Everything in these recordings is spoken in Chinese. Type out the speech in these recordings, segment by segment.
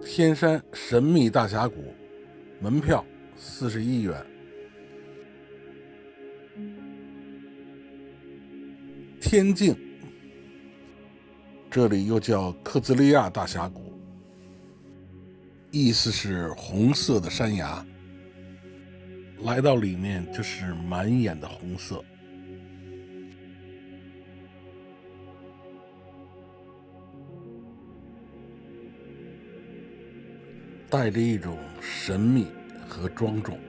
天山神秘大峡谷，门票41元。天境，这里又叫克兹利亚大峡谷，意思是红色的山崖。来到里面就是满眼的红色。带着一种神秘和庄重。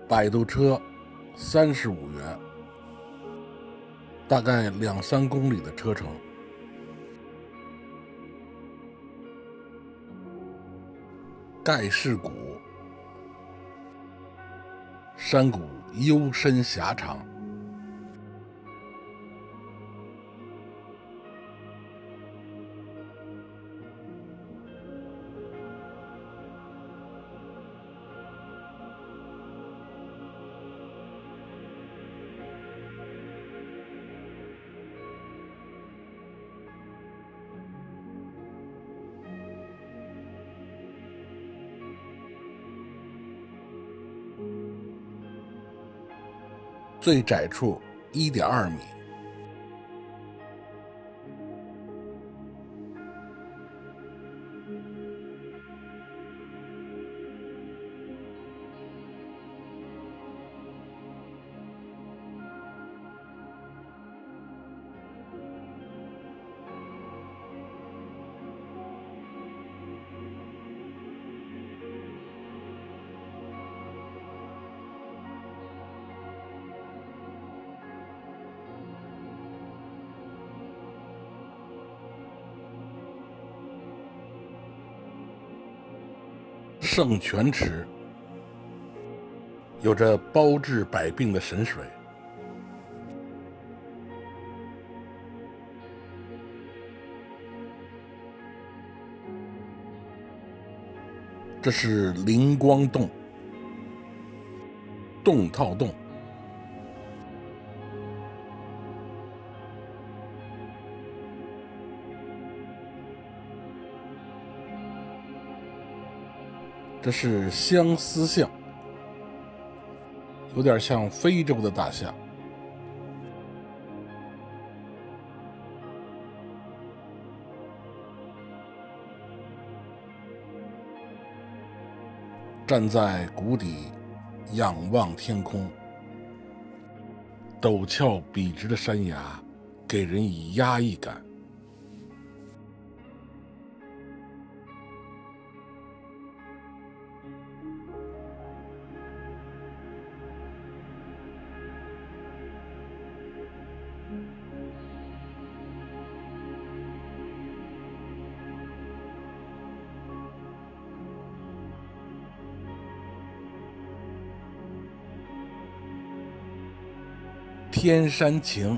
摆渡车35元，大概2-3公里的车程。盖世谷，山谷幽深狭长，最窄处1.2米。圣泉池，有着包治百病的神水。这是灵光洞，洞套洞。这是相思象，有点像非洲的大象。站在谷底仰望天空，陡峭笔直的山崖给人以压抑感。天山情，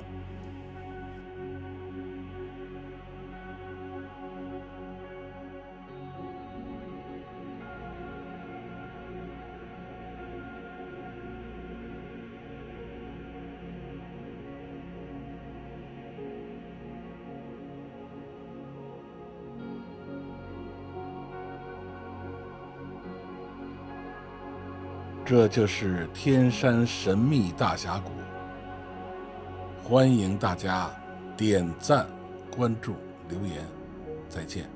这就是天山神秘大峡谷。欢迎大家点赞、关注、留言，再见。